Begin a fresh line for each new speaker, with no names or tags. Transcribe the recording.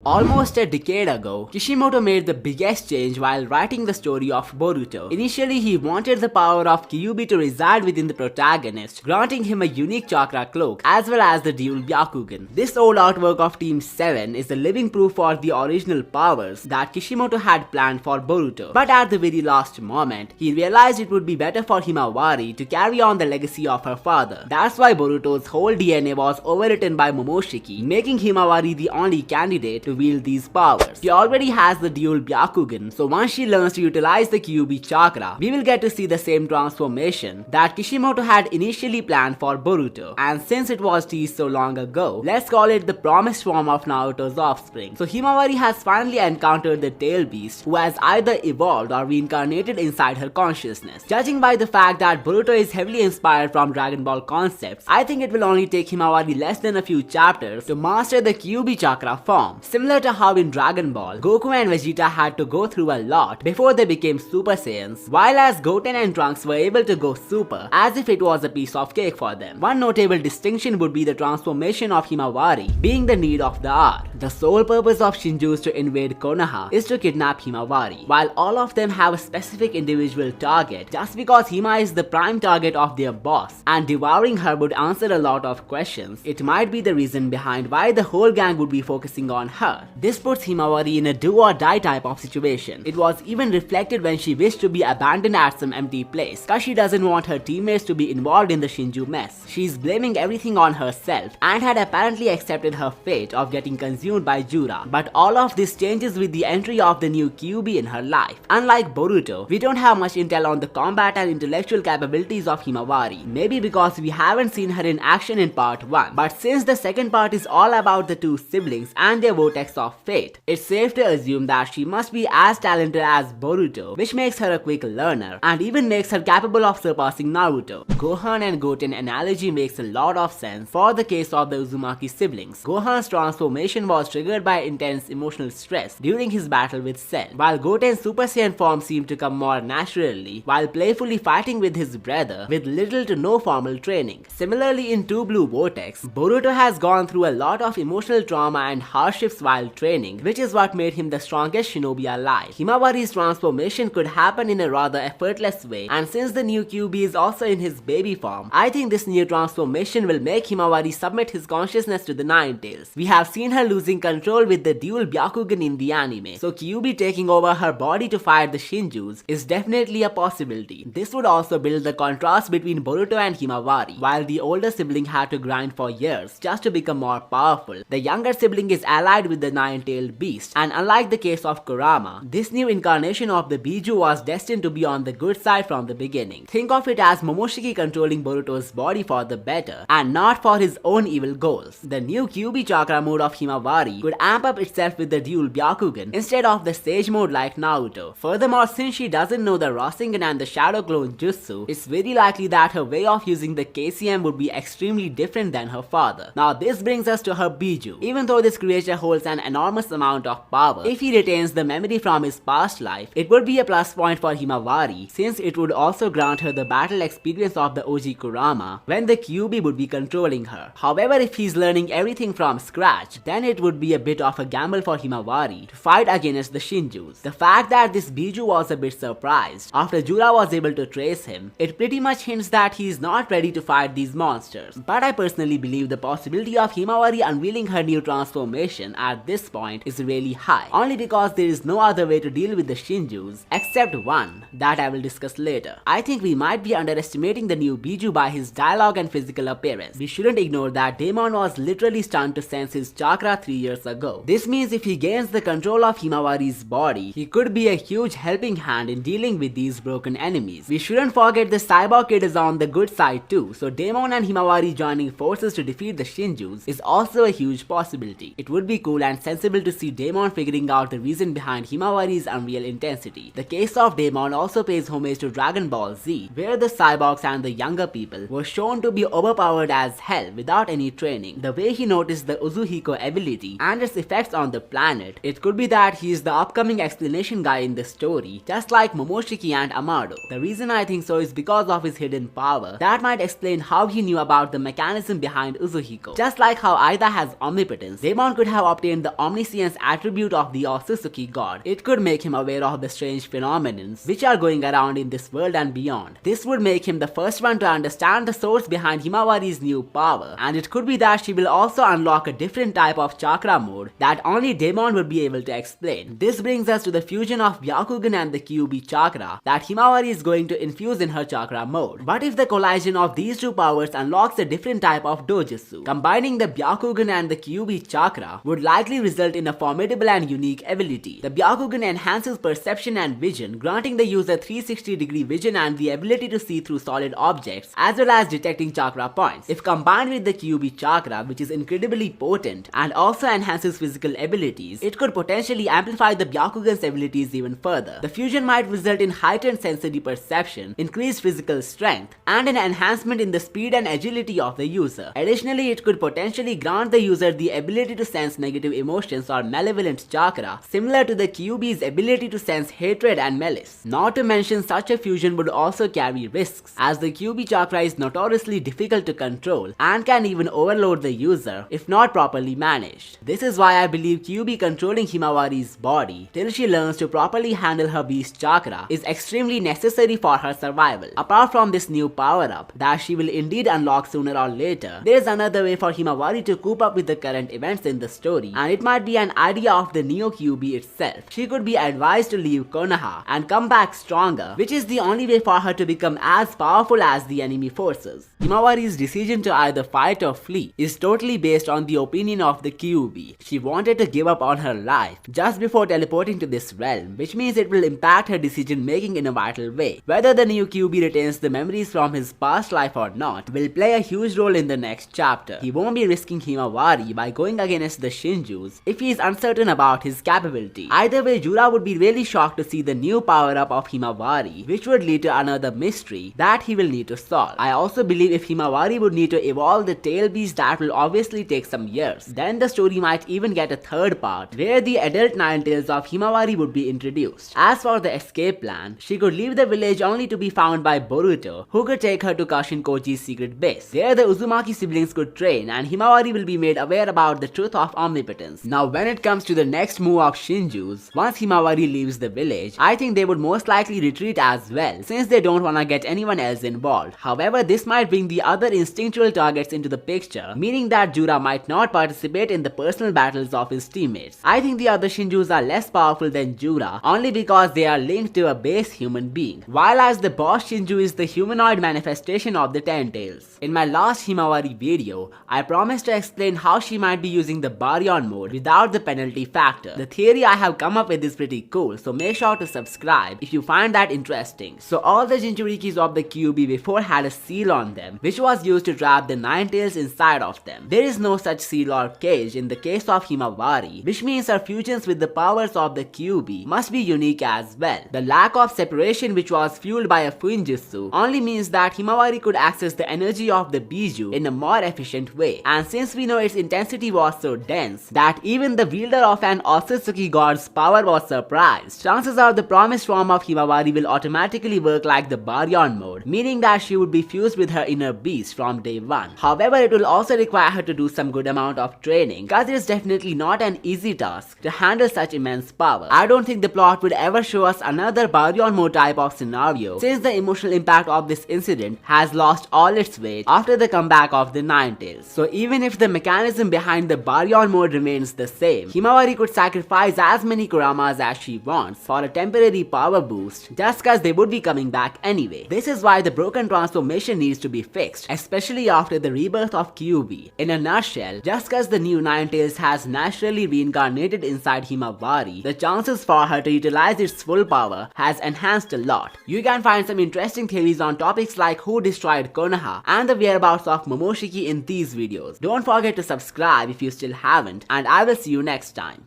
Almost a decade ago, Kishimoto made the biggest change while writing the story of Boruto. Initially, he wanted the power of kyubi to reside within the protagonist, granting him a unique chakra cloak as well as the dual Byakugan. This old artwork of Team 7 is the living proof for the original powers that Kishimoto had planned for Boruto. But at the very last moment, he realized it would be better for Himawari to carry on the legacy of her father. That's why Boruto's whole DNA was overwritten by Momoshiki, making Himawari the only candidate to wield these powers. She already has the dual Byakugan, so once she learns to utilize the kyubi chakra, we will get to see the same transformation that Kishimoto had initially planned for Boruto. And since it was teased so long ago, let's call it the promised form of Naruto's offspring. So Himawari has finally encountered the tail beast, who has either evolved or reincarnated inside her consciousness. Judging by the fact that Boruto is heavily inspired from Dragon Ball concepts, I think it will only take Himawari less than a few chapters to master the kyubi chakra form. Similar to how in Dragon Ball, Goku and Vegeta had to go through a lot before they became Super Saiyans, while as Goten and Trunks were able to go super as if it was a piece of cake for them. One notable distinction would be the transformation of Himawari being the need of the hour. The sole purpose of Shinjus to invade Konoha is to kidnap Himawari, while all of them have a specific individual target just because Hima is the prime target of their boss, and devouring her would answer a lot of questions. It might be the reason behind why the whole gang would be focusing on her. This puts Himawari in a do or die type of situation. It was even reflected when she wished to be abandoned at some empty place, cause she doesn't want her teammates to be involved in the Shinju mess. She's blaming everything on herself and had apparently accepted her fate of getting consumed by Jura. But all of this changes with the entry of the new kyubi in her life. Unlike Boruto, we don't have much intel on the combat and intellectual capabilities of Himawari, maybe because we haven't seen her in action in part 1. But since the second part is all about the two siblings and their vortex of fate, it's safe to assume that she must be as talented as Boruto, which makes her a quick learner and even makes her capable of surpassing Naruto. Gohan and Goten analogy makes a lot of sense for the case of the Uzumaki siblings. Gohan's transformation was triggered by intense emotional stress during his battle with Cell, while Goten's Super Saiyan form seemed to come more naturally while playfully fighting with his brother with little to no formal training. Similarly, in Two Blue Vortex, Boruto has gone through a lot of emotional trauma and hardships while training, which is what made him the strongest shinobi alive. Himawari's transformation could happen in a rather effortless way, and since the new kyubi is also in his baby form, I think this new transformation will make Himawari submit his consciousness to the Nine Tails. We have seen her losing control with the dual Byakugan in the anime, so kyubi taking over her body to fight the Shinjus is definitely a possibility. This would also build the contrast between Boruto and Himawari. While the older sibling had to grind for years just to become more powerful, the younger sibling is allied with the nine-tailed beast, and unlike the case of Kurama, this new incarnation of the Biju was destined to be on the good side from the beginning. Think of it as Momoshiki controlling Boruto's body for the better and not for his own evil goals. The new kyubi chakra mode of Himawari could amp up itself with the dual Byakugan instead of the sage mode like Naruto. Furthermore, since she doesn't know the Rasengan and the Shadow Clone Jutsu, it's very likely that her way of using the KCM would be extremely different than her father. Now this brings us to her Biju. Even though this creature holds an enormous amount of power, if he retains the memory from his past life, it would be a plus point for Himawari, since it would also grant her the battle experience of the OG Kurama when the kyubi would be controlling her. However, if he's learning everything from scratch, then it would be a bit of a gamble for Himawari to fight against the Shinjus. The fact that this Biju was a bit surprised after Jura was able to trace him, it pretty much hints that he's not ready to fight these monsters. But I personally believe the possibility of Himawari unveiling her new transformation at this point is really high, only because there is no other way to deal with the Shinjus except one that I will discuss later. I think we might be underestimating the new Biju by his dialogue and physical appearance. We shouldn't ignore that Daemon was literally stunned to sense his chakra 3 years ago. This means if he gains the control of Himawari's body, he could be a huge helping hand in dealing with these broken enemies. We shouldn't forget the cyborg kid is on the good side too, so Daemon and Himawari joining forces to defeat the Shinjus is also a huge possibility. It would be cool and sensible to see Daemon figuring out the reason behind Himawari's unreal intensity. The case of Daemon also pays homage to Dragon Ball Z, where the cyborgs and the younger people were shown to be overpowered as hell without any training. The way he noticed the Uzuhiko ability and its effects on the planet, it could be that he is the upcoming explanation guy in the story, just like Momoshiki and Amado. The reason I think so is because of his hidden power that might explain how he knew about the mechanism behind Uzuhiko. Just like how Aida has omnipotence, Daemon could have obtained him the omniscience attribute of the Otsutsuki god. It could make him aware of the strange phenomenons which are going around in this world and beyond. This would make him the first one to understand the source behind Himawari's new power, and it could be that she will also unlock a different type of chakra mode that only Daemon would be able to explain. This brings us to the fusion of Byakugan and the kyubi chakra that Himawari is going to infuse in her chakra mode. But if the collision of these two powers unlocks a different type of dojutsu, combining the Byakugan and the kyubi chakra would likely result in a formidable and unique ability. The Byakugan enhances perception and vision, granting the user 360-degree vision and the ability to see through solid objects, as well as detecting chakra points. If combined with the kyubi chakra, which is incredibly potent and also enhances physical abilities, it could potentially amplify the Byakugan's abilities even further. The fusion might result in heightened sensory perception, increased physical strength, and an enhancement in the speed and agility of the user. Additionally, it could potentially grant the user the ability to sense negative emotions or malevolent chakra, similar to the kyubi's ability to sense hatred and malice. Not to mention, such a fusion would also carry risks, as the kyubi chakra is notoriously difficult to control and can even overload the user if not properly managed. This is why I believe kyubi controlling Himawari's body till she learns to properly handle her beast chakra is extremely necessary for her survival. Apart from this new power-up that she will indeed unlock sooner or later, there is another way for Himawari to cope up with the current events in the story, and it might be an idea of the Neo Kyubi itself. She could be advised to leave Konoha and come back stronger, which is the only way for her to become as powerful as the enemy forces. Himawari's decision to either fight or flee is totally based on the opinion of the Kyubi. She wanted to give up on her life just before teleporting to this realm, which means it will impact her decision making in a vital way. Whether the new Kyubi retains the memories from his past life or not will play a huge role in the next chapter. He won't be risking Himawari by going against the Shinjus if he is uncertain about his capability. Either way, Jura would be really shocked to see the new power-up of Himawari, which would lead to another mystery that he will need to solve. I also believe if Himawari would need to evolve the tail beast, that will obviously take some years. Then the story might even get a third part where the adult nine tails of Himawari would be introduced. As for the escape plan, she could leave the village only to be found by Boruto, who could take her to Kashin Koji's secret base. There the Uzumaki siblings could train and Himawari will be made aware about the truth of omnipotence. Now when it comes to the next move of Shinjus, once Himawari leaves the village, I think they would most likely retreat as well, since they don't wanna get anyone else involved. However, this might bring the other instinctual targets into the picture, meaning that Jura might not participate in the personal battles of his teammates. I think the other Shinjus are less powerful than Jura only because they are linked to a base human being, while as the boss Shinju is the humanoid manifestation of the Ten Tails. In my last Himawari video, I promised to explain how she might be using the Barion mode without the penalty factor. The theory I have come up with is pretty cool, so make sure to subscribe if you find that interesting. So all the Jinchurikis of the Kyubi before had a seal on them, which was used to trap the Nine Tails inside of them. There is no such seal or cage in the case of Himawari, which means her fusions with the powers of the Kyubi must be unique as well. The lack of separation, which was fueled by a Fuinjutsu, only means that Himawari could access the energy of the Biju in a more efficient way, and since we know its intensity was so dense that even the wielder of an Otsutsuki god's power was surprised, chances are the promised form of Himawari will automatically work like the Barion mode, meaning that she would be fused with her inner beast from day one. However, it will also require her to do some good amount of training, because it is definitely not an easy task to handle such immense power. I don't think the plot would ever show us another Barion mode type of scenario, since the emotional impact of this incident has lost all its weight after the comeback of the Nine Tails. So even if the mechanism behind the Barion mode remains the same, Himawari could sacrifice as many Kuramas as she wants for a temporary power boost, just cause they would be coming back anyway. This is why the broken transformation needs to be fixed, especially after the rebirth of Kyubi. In a nutshell, just cause the new Nine Tails has naturally reincarnated inside Himawari, the chances for her to utilize its full power has enhanced a lot. You can find some interesting theories on topics like who destroyed Konoha and the whereabouts of Momoshiki in these videos. Don't forget to subscribe if you still haven't, and I will see you next time.